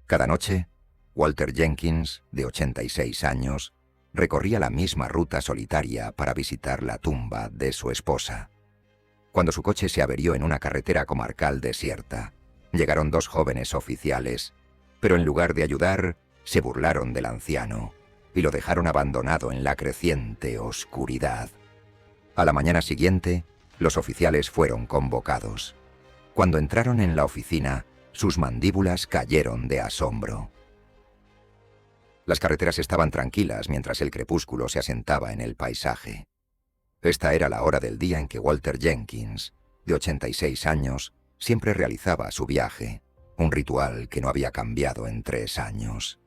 Cada noche, Walter Jenkins, de 86 años, recorría la misma ruta solitaria para visitar la tumba de su esposa. Cuando su coche se averió en una carretera comarcal desierta, llegaron dos jóvenes oficiales, pero en lugar de ayudar, se burlaron del anciano y lo dejaron abandonado en la creciente oscuridad. A la mañana siguiente, los oficiales fueron convocados. Cuando entraron en la oficina, sus mandíbulas cayeron de asombro. Las carreteras estaban tranquilas mientras el crepúsculo se asentaba en el paisaje. Esta era la hora del día en que Walter Jenkins, de 86 años, siempre realizaba su viaje, un ritual que no había cambiado en 3 años.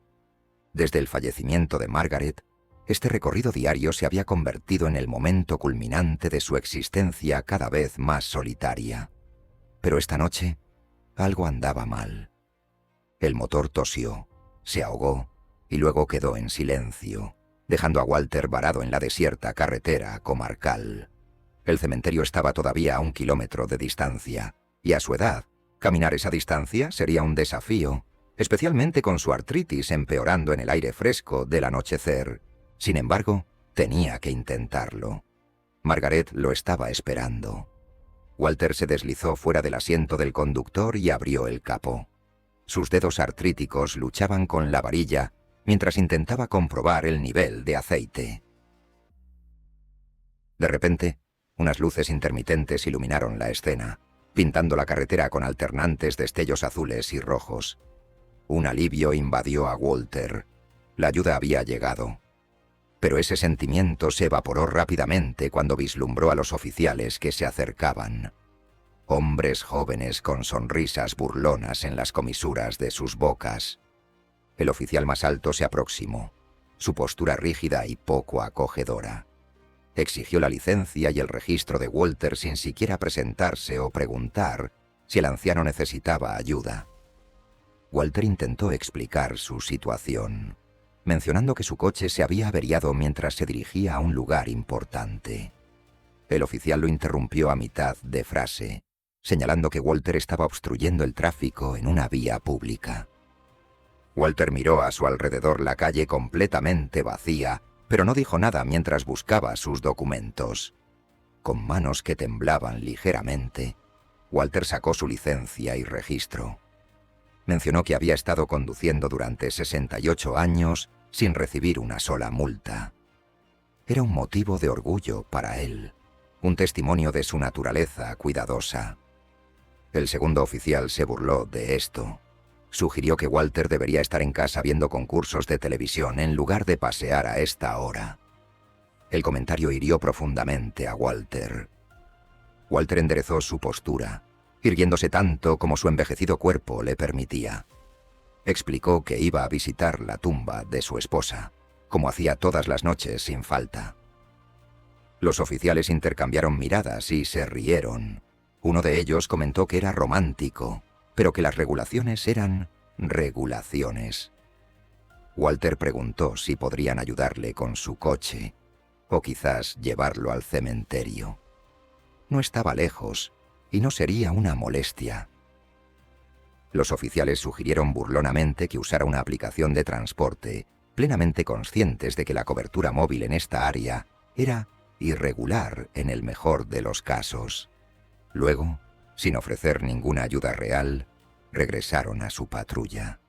Desde el fallecimiento de Margaret, este recorrido diario se había convertido en el momento culminante de su existencia cada vez más solitaria. Pero esta noche, algo andaba mal. El motor tosió, se ahogó y luego quedó en silencio, dejando a Walter varado en la desierta carretera comarcal. El cementerio estaba todavía a 1 kilómetro de distancia, y a su edad, caminar esa distancia sería un desafío, especialmente con su artritis empeorando en el aire fresco del anochecer. Sin embargo, tenía que intentarlo. Margaret lo estaba esperando. Walter se deslizó fuera del asiento del conductor y abrió el capó. Sus dedos artríticos luchaban con la varilla mientras intentaba comprobar el nivel de aceite. De repente, unas luces intermitentes iluminaron la escena, pintando la carretera con alternantes destellos azules y rojos. Un alivio invadió a Walter. La ayuda había llegado. Pero ese sentimiento se evaporó rápidamente cuando vislumbró a los oficiales que se acercaban. Hombres jóvenes con sonrisas burlonas en las comisuras de sus bocas. El oficial más alto se aproximó, su postura rígida y poco acogedora. Exigió la licencia y el registro de Walter sin siquiera presentarse o preguntar si el anciano necesitaba ayuda. Walter intentó explicar su situación, mencionando que su coche se había averiado mientras se dirigía a un lugar importante. El oficial lo interrumpió a mitad de frase, señalando que Walter estaba obstruyendo el tráfico en una vía pública. Walter miró a su alrededor la calle completamente vacía, pero no dijo nada mientras buscaba sus documentos. Con manos que temblaban ligeramente, Walter sacó su licencia y registro. Mencionó que había estado conduciendo durante 68 años sin recibir una sola multa. Era un motivo de orgullo para él, un testimonio de su naturaleza cuidadosa. El segundo oficial se burló de esto. Sugirió que Walter debería estar en casa viendo concursos de televisión en lugar de pasear a esta hora. El comentario hirió profundamente a Walter. Walter enderezó su postura, irguiéndose tanto como su envejecido cuerpo le permitía. Explicó que iba a visitar la tumba de su esposa, como hacía todas las noches sin falta. Los oficiales intercambiaron miradas y se rieron. Uno de ellos comentó que era romántico, pero que las regulaciones eran regulaciones. Walter preguntó si podrían ayudarle con su coche, o quizás llevarlo al cementerio. No estaba lejos, y no sería una molestia. Los oficiales sugirieron burlonamente que usara una aplicación de transporte, plenamente conscientes de que la cobertura móvil en esta área era irregular en el mejor de los casos. Luego, sin ofrecer ninguna ayuda real, regresaron a su patrulla.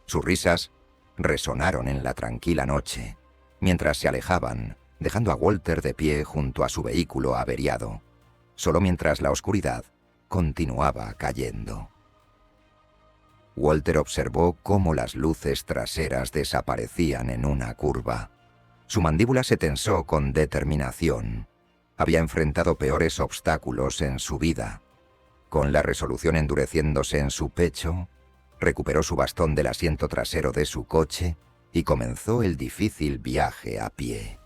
Sus risas resonaron en la tranquila noche, mientras se alejaban, dejando a Walter de pie junto a su vehículo averiado, solo mientras la oscuridad continuaba cayendo. Walter observó cómo las luces traseras desaparecían en una curva. Su mandíbula se tensó con determinación. Había enfrentado peores obstáculos en su vida. Con la resolución endureciéndose en su pecho, recuperó su bastón del asiento trasero de su coche y comenzó el difícil viaje a pie.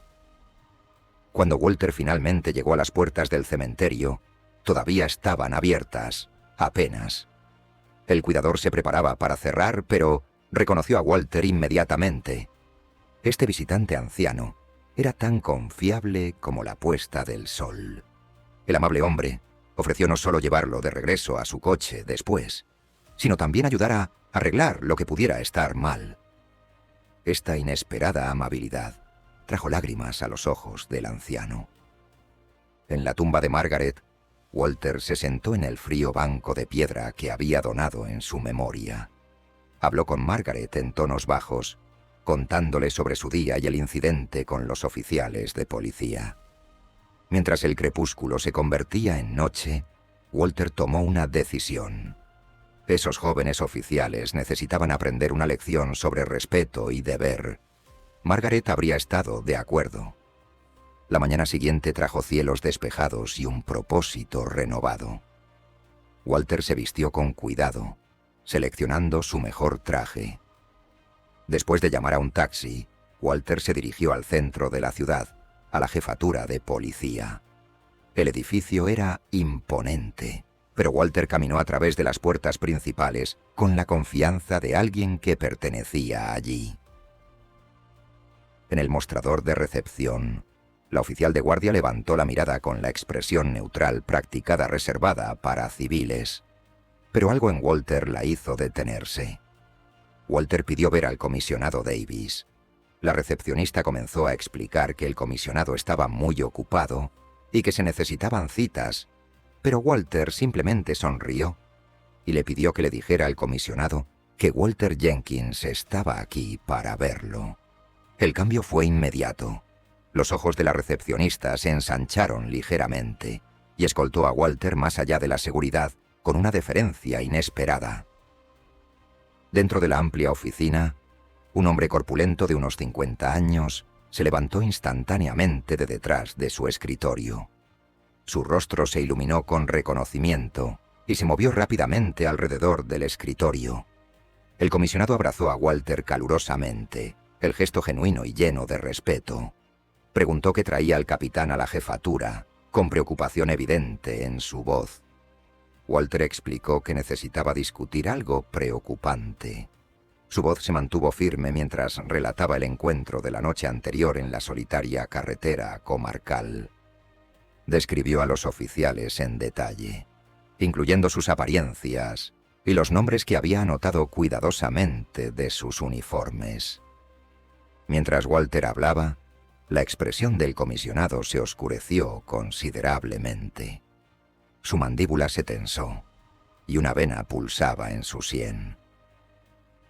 Cuando Walter finalmente llegó a las puertas del cementerio, todavía estaban abiertas, apenas. El cuidador se preparaba para cerrar, pero reconoció a Walter inmediatamente. Este visitante anciano era tan confiable como la puesta del sol. El amable hombre ofreció no solo llevarlo de regreso a su coche después, sino también ayudar a arreglar lo que pudiera estar mal. Esta inesperada amabilidad trajo lágrimas a los ojos del anciano. En la tumba de Margaret, Walter se sentó en el frío banco de piedra que había donado en su memoria. Habló con Margaret en tonos bajos, contándole sobre su día y el incidente con los oficiales de policía. Mientras el crepúsculo se convertía en noche, Walter tomó una decisión. Esos jóvenes oficiales necesitaban aprender una lección sobre respeto y deber. Margaret habría estado de acuerdo. La mañana siguiente trajo cielos despejados y un propósito renovado. Walter se vistió con cuidado, seleccionando su mejor traje. Después de llamar a un taxi, Walter se dirigió al centro de la ciudad, a la jefatura de policía. El edificio era imponente, pero Walter caminó a través de las puertas principales con la confianza de alguien que pertenecía allí. En el mostrador de recepción, la oficial de guardia levantó la mirada con la expresión neutral practicada reservada para civiles. Pero algo en Walter la hizo detenerse. Walter pidió ver al comisionado Davis. La recepcionista comenzó a explicar que el comisionado estaba muy ocupado y que se necesitaban citas, pero Walter simplemente sonrió y le pidió que le dijera al comisionado que Walter Jenkins estaba aquí para verlo. El cambio fue inmediato. Los ojos de la recepcionista se ensancharon ligeramente y escoltó a Walter más allá de la seguridad con una deferencia inesperada. Dentro de la amplia oficina, un hombre corpulento de unos 50 años se levantó instantáneamente de detrás de su escritorio. Su rostro se iluminó con reconocimiento y se movió rápidamente alrededor del escritorio. El comisionado abrazó a Walter calurosamente, el gesto genuino y lleno de respeto. Preguntó qué traía el capitán a la jefatura, con preocupación evidente en su voz. Walter explicó que necesitaba discutir algo preocupante. Su voz se mantuvo firme mientras relataba el encuentro de la noche anterior en la solitaria carretera comarcal. Describió a los oficiales en detalle, incluyendo sus apariencias y los nombres que había anotado cuidadosamente de sus uniformes. Mientras Walter hablaba, la expresión del comisionado se oscureció considerablemente. Su mandíbula se tensó y una vena pulsaba en su sien.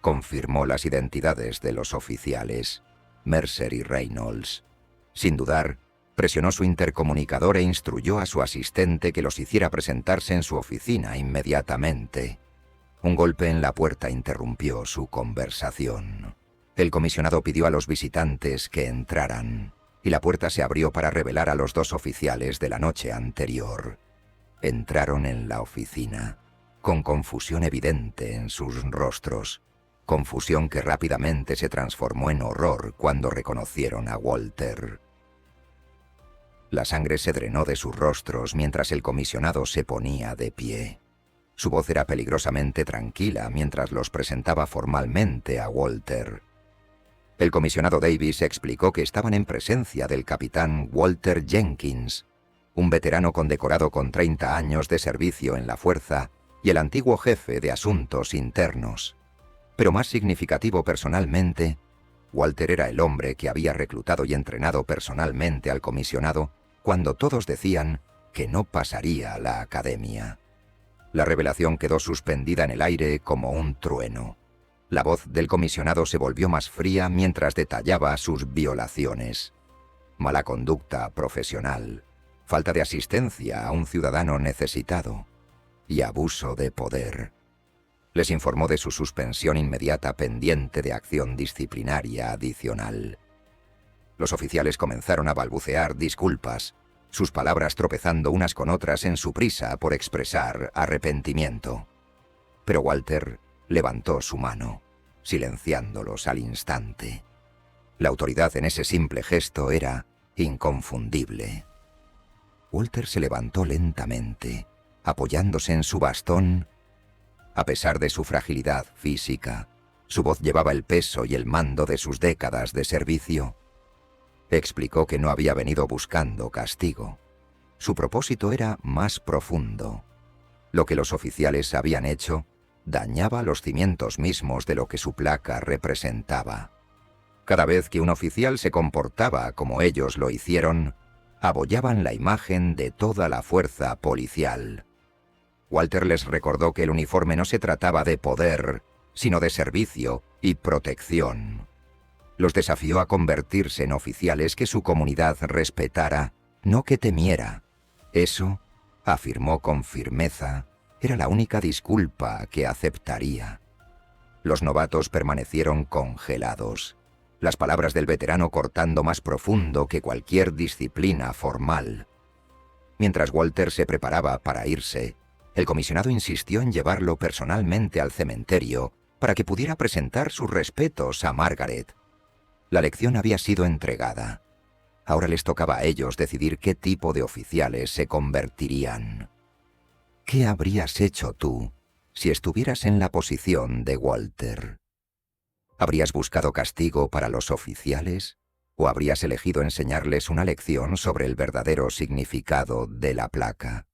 Confirmó las identidades de los oficiales, Mercer y Reynolds. Sin dudar, presionó su intercomunicador e instruyó a su asistente que los hiciera presentarse en su oficina inmediatamente. Un golpe en la puerta interrumpió su conversación. El comisionado pidió a los visitantes que entraran, y la puerta se abrió para revelar a los dos oficiales de la noche anterior. Entraron en la oficina, con confusión evidente en sus rostros, confusión que rápidamente se transformó en horror cuando reconocieron a Walter. La sangre se drenó de sus rostros mientras el comisionado se ponía de pie. Su voz era peligrosamente tranquila mientras los presentaba formalmente a Walter. El comisionado Davis explicó que estaban en presencia del capitán Walter Jenkins, un veterano condecorado con 30 años de servicio en la fuerza y el antiguo jefe de asuntos internos. Pero más significativo personalmente, Walter era el hombre que había reclutado y entrenado personalmente al comisionado cuando todos decían que no pasaría a la academia. La revelación quedó suspendida en el aire como un trueno. La voz del comisionado se volvió más fría mientras detallaba sus violaciones. Mala conducta profesional, falta de asistencia a un ciudadano necesitado y abuso de poder. Les informó de su suspensión inmediata pendiente de acción disciplinaria adicional. Los oficiales comenzaron a balbucear disculpas, sus palabras tropezando unas con otras en su prisa por expresar arrepentimiento. Pero Walter levantó su mano, silenciándolos al instante. La autoridad en ese simple gesto era inconfundible. Walter se levantó lentamente, apoyándose en su bastón. A pesar de su fragilidad física, su voz llevaba el peso y el mando de sus décadas de servicio. Explicó que no había venido buscando castigo. Su propósito era más profundo. Lo que los oficiales habían hecho dañaba los cimientos mismos de lo que su placa representaba. Cada vez que un oficial se comportaba como ellos lo hicieron, abollaban la imagen de toda la fuerza policial. Walter les recordó que el uniforme no se trataba de poder, sino de servicio y protección. Los desafió a convertirse en oficiales que su comunidad respetara, no que temiera. Eso, afirmó con firmeza, era la única disculpa que aceptaría. Los novatos permanecieron congelados, las palabras del veterano cortando más profundo que cualquier disciplina formal. Mientras Walter se preparaba para irse, el comisionado insistió en llevarlo personalmente al cementerio para que pudiera presentar sus respetos a Margaret. La lección había sido entregada. Ahora les tocaba a ellos decidir qué tipo de oficiales se convertirían. ¿Qué habrías hecho tú si estuvieras en la posición de Walter? ¿Habrías buscado castigo para los oficiales o habrías elegido enseñarles una lección sobre el verdadero significado de la placa?